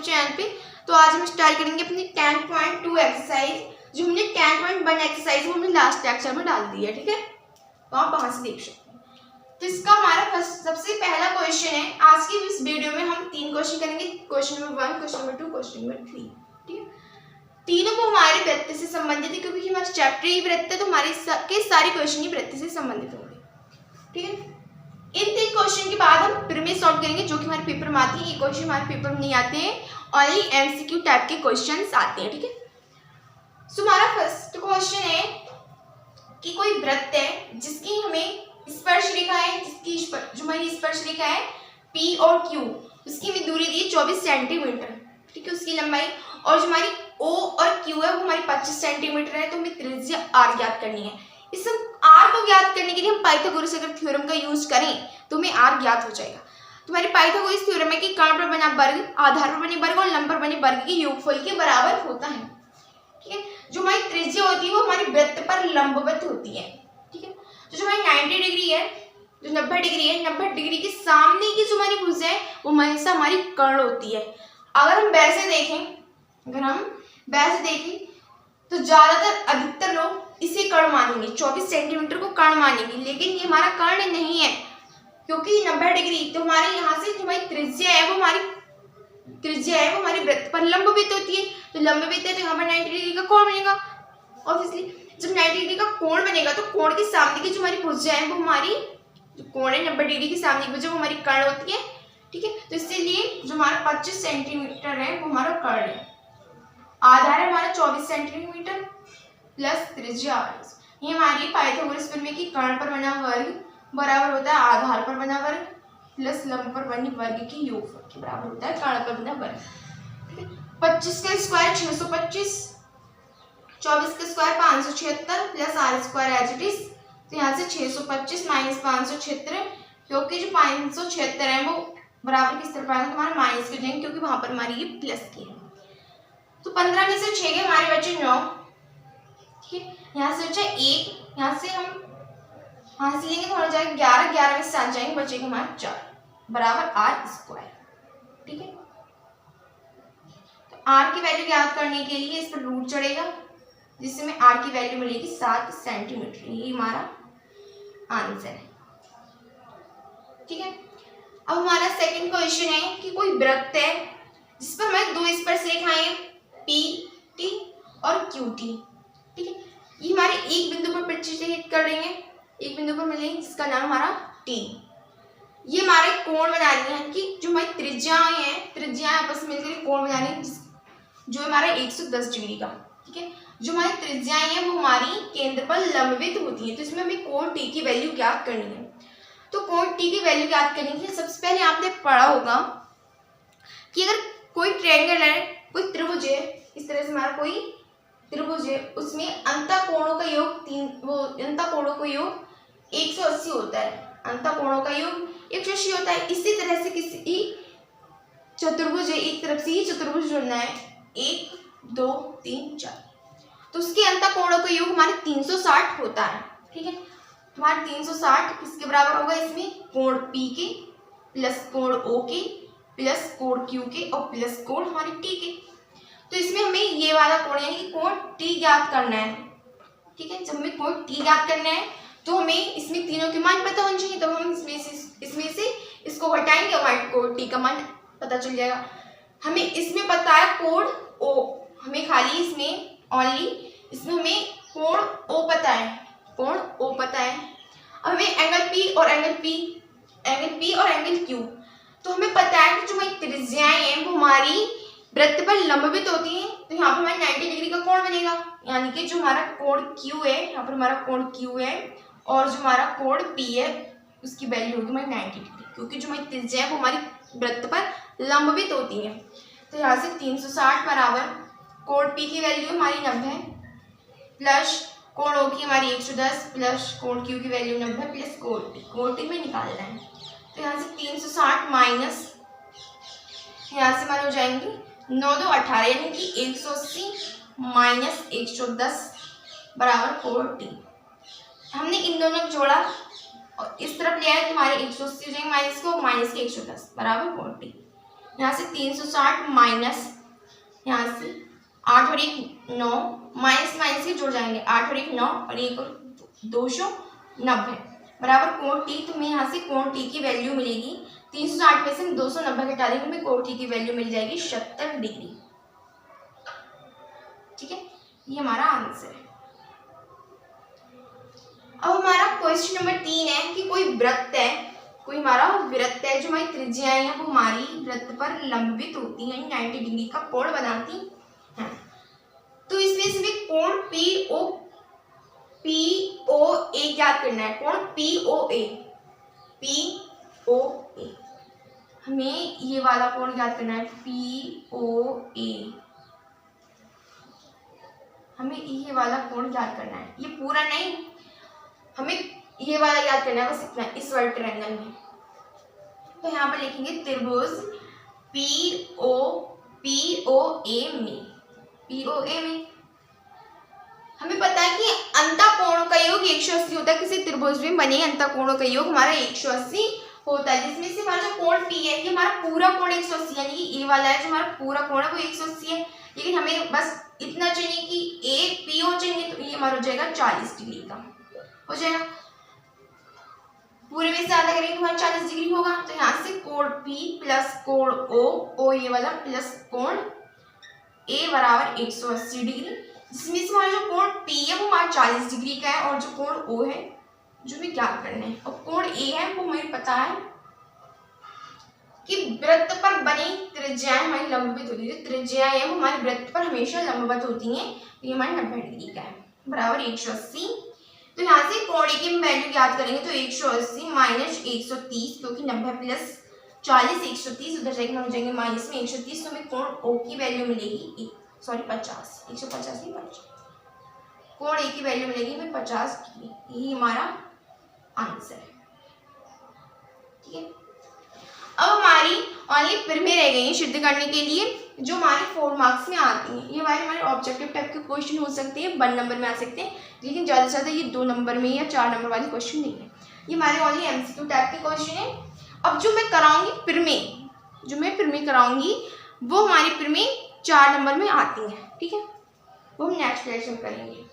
Channel पे। तो आज हम स्टार्ट करेंगे अपनी 10.2 एक्सरसाइज। जो हमने 10.1 एक्सरसाइज वो हमने लास्ट लेक्चर में डाल दी है, ठीक है, तो आप वहां से देख सकते हैं। तो इसका हमारा सबसे पहला क्वेश्चन है। आज की इस वीडियो में हम 3 क्वेश्चन करेंगे, question number 1, question number 2, question number 3, ठीक है। तीनों को हमारे वृत्त से संबंधित है, क्योंकि हमारा चैप्टर ही वृत्त है, तो हमारे सारे क्वेश्चन ही वृत्त से संबंधित होंगे, ठीक है। इन 3 क्वेश्चन के बाद हम फिर में सॉल्व करेंगे, जो कि हमारे पेपर में आती है। ये क्वेश्चन हमारे पेपर में नहीं आते हैं, ओनली एमसीक्यू टाइप के क्वेश्चंस आते हैं, ठीक है। सो हमारा फर्स्ट क्वेश्चन है कि कोई वृत्त है जिसकी हमें स्पर्श रेखा है, जिसकी जो हमारी स्पर्श रेखा है P और Q, उसकी हमें दूरी दी है 24 सेंटीमीटर, ठीक है, उसकी लंबाई। और जो हमारी O और Q है वो हमारी 25 सेंटीमीटर है। तो हमें त्रिज्या R ज्ञात करनी है। इस R को ज्ञात करने के लिए हम पाइथागोरस अगर थ्योरम का यूज करें तो हमें R ज्ञात हो जाएगा। तो हमारे पाइथागोरस थ्योरम है कि कर्ण पर बना वर्ग आधार पर बने वर्ग और लंब पर बने वर्ग के योगफल के बराबर होता है, ठीक है। जो हमारी त्रिज्या होती है वो हमारी वृत्त पर लंबवत होती है, ठीक है। तो जो हमारी 90 डिग्री है, जो 90 डिग्री है, 90 डिग्री के सामने की जो हमारी भुजा है वो हमेशा हमारी कर्ण होती है। अगर हम वैसे देखें तो ज्यादातर अधिकतर लोग इसे कर्ण मानेंगे, 24 सेंटीमीटर को कर्ण मानेंगे, लेकिन ये हमारा कर्ण नहीं है, क्योंकि 90 डिग्री तो हमारे यहाँ से जो हमारी त्रिज्या है वो हमारी वृत्त पर लंबवत होती है। तो लंबवत है तो यहाँ पर 90 डिग्री का कोण बनेगा। ऑब्वियसली जब 90 डिग्री का कोण बनेगा तो कोण के सामने की जो हमारी भुजा है वो हमारी जो कोण है 90 डिग्री के सामने की भुजा वो हमारी कर्ण होती है, ठीक है। तो इसलिए जो हमारा 25 सेंटीमीटर है वो हमारा कर्ण है। आधार है हमारा 24 सेंटीमीटर प्लस त्रिज्या R। ये हमारी पाइथागोरस प्रमेय की कर्ण पर बना वर्ग बराबर होता है आधार पर बना वर्ग प्लस लंब पर बने वर्ग के योगफल के बराबर होता है कर्ण पर बना वर्ग, ठीक है। 25 का स्क्वायर 625, 24 का square 576 plus R square as it is. तो यहाँ से 625 माइनस 576, क्योंकि जो 576 है वो बराबर किस तरफ आएगा, तुम्हारा माइनस कर देंगे, क्योंकि वहां पर हमारी ये प्लस की है। तो 15 में से 6 के हमारे बचे 9, ठीक है। यहाँ से बचा 1, यहाँ से हम लेंगे तो हो जाएगा 11, 11 में से 7 जाएंगे, बचेगा हमारा 4 बराबर R स्क्वायर, ठीक है। तो R की वैल्यू ज्ञात करने के लिए इस पर रूट चढ़ेगा, जिससे हमें R की वैल्यू मिलेगी 7 सेंटीमीटर। ये हमारा आंसर है, ठीक है। अब हमारा सेकंड क्वेश्चन है कि कोई वृत्त है जिस पर हमें 2 स्पर्श रेखाएं P T और Q T, ठीक है। ये हमारे एक बिंदु पर प्रतिच्छेद कर रही है, एक बिंदु पर मिलेंगे जिसका नाम हमारा T। ये हमारे कोण बना रही है कि जो हमारी त्रिज्याएं आपस में मिलकर कोण बना रही है, जो हमारा 110 डिग्री का, ठीक है। जो हमारी त्रिज्याएं हैं वो हमारी केंद्र पर लंबवत होती है। तो इसमें हमें कोण T की वैल्यू ज्ञात करनी है। तो कोण T की वैल्यू ज्ञात करने के लिए सबसे पहले आपने पढ़ा होगा कि अगर कोई ट्रायंगल है, कोई त्रिभुज है, इस तरह से हमारा कोई त्रिभुज है, उसमें अंतःकोणों का योग 180 होता है। अंतःकोणों का योग 180 होता है। इसी तरह से किसी चतुर्भुज है, एक तरफ से ही चतुर्भुज जुड़ना है, 1 2 3 4, तो उसके अंतःकोणों का योग हमारे 360 होता है, ठीक है। हमारे 360 किसके बराबर होगा, इसमें कोण P के प्लस कोण O के प्लस कोण Q के और प्लस कोण हमारे T के। तो इसमें हमें ये वाला कोण यानी कि कोण T ज्ञात करना है, ठीक है। जब हमें कोण T ज्ञात करना है तो हमें इसमें तीनों के मान पता होने चाहिए, तब हम इसमें से इसको घटाएंगे, हमारे कोण T का मान पता चल जाएगा। हमें इसमें पता है कोण O, हमें खाली इसमें हमें कोण O पता है, कोण O पता है। अब हमें एंगल P और एंगल Q, तो हमें पता है कि जो हमारी त्रिज्याएं हैं वो हमारी वृत्त पर लंबवत होती हैं। तो यहाँ पर हमारा 90 डिग्री का कोण बनेगा, यानी कि जो हमारा कोण Q है, यहाँ पर हमारा कोण Q है और जो हमारा कोण P है उसकी वैल्यू होगी हमारी 90 डिग्री, क्योंकि जो हमारी त्रिज्या है वो हमारी वृत्त पर लंबवत होती है। तो यहाँ से 360 बराबर कोण P की वैल्यू हमारी 90 प्लस कोण O की हमारी 110 प्लस कोण Q की वैल्यू 90 प्लस कोण T में निकालना है। तो यहाँ से 360 माइनस यहाँ से हमारे हो जाएंगे 9 2 18, यानी कि 180 माइनस 110 बराबर कोण T। हमने इन दोनों को जोड़ा और इस तरफ लिया है, तुम्हारे 180 हो जाएंगे माइनस को, माइनस के 110 बराबर 40। यहाँ से 360 माइनस यहाँ से 8 और 1 9, माइनस माइनस के जुड़ जाएंगे, 8 और 1 9 और 1 और 290 बराबर कोण टी। तो मैं यहाँ से कोण टी की वैल्यू मिलेगी 360 में से हम 290 घटा देंगे, हमें कोण टी की वैल्यू मिल जाएगी 70 डिग्री। ठीक है, ये हमारा आंसर है। अब हमारा क्वेश्चन नंबर 3 है कि कोई वृत्त है, कोई हमारा वृत्त है, जो हमारी त्रिज्याएं हैं वो हमारी वृत्त पर लंबित होती हैं, 90 डिग्री का कोण बनाती हैं। तो इसमें से कोण POA ज्ञात करना है। कोण POA हमें ये वाला कोण ज्ञात करना है, POA हमें ये वाला कोण ज्ञात करना है, ये पूरा नहीं, हमें ये वाला याद करना है, बस इतना, इस वाले ट्रायंगल में। तो यहाँ पर लिखेंगे त्रिभुज POA में हमें पता है कि अंतःकोणों का योग 180 होता है। किसी त्रिभुज में बने अंतःकोणों का योग हमारा 180 होता है, जिसमें से हमारा जो कोण P है ये हमारा पूरा कोण 180, यानी कि ये वाला है जो हमारा पूरा कोण है वो 180 है। लेकिन हमें बस इतना चाहिए कि PO चाहिए, तो ये हमारा हो जाएगा 40 डिग्री का हो जाएगा। पूरे में से आधा करेंगे हमारा 40 डिग्री होगा। तो यहाँ से कोण P प्लस कोण O ये वाला प्लस कोण A बराबर 180 डिग्री, जिसमें से हमारा जो कोण P है वो हमारा 40 डिग्री का है, और जो कोण O है जो हमें ज्ञात करना है, और कोण A है वो हमें पता है कि वृत्त पर बनी त्रिज्याएं हमारी लंबित होती है। त्रिज्याएं हैं वो हमारे वृत्त पर हमेशा लंबवत होती हैं, ये हमारे 90 डिग्री का है बराबर 180। तो यहाँ से कोण A की वैल्यू याद करेंगे तो 180 माइनस 130, क्योंकि 90 प्लस 40 130 उधर जाएंगे हो जाएंगे माइनस में 130, तो हमें कोण O की वैल्यू मिलेगी 50, 150 नहीं 50, कोण A की वैल्यू मिलेगी हमें 50 डिग्री। यही हमारा आंसर है। ठीक है, अब हमारी ओनली फिल्में रह गई हैं सिद्ध करने के लिए, जो हमारे 4 मार्क्स में आती हैं। ये हमारे ऑब्जेक्टिव टाइप के क्वेश्चन हो सकते हैं, 1 नंबर में आ सकते हैं, लेकिन ज़्यादा से ज़्यादा ये 2 नंबर में या 4 नंबर वाले क्वेश्चन नहीं है, ये हमारे ओनली MCQ टाइप के क्वेश्चन है। अब जो मैं कराऊंगी फिल्में कराऊंगी वो हमारी फिल्में 4 नंबर में आती हैं। ठीक है, वो हम नेक्स्ट लेक्चर में करेंगे।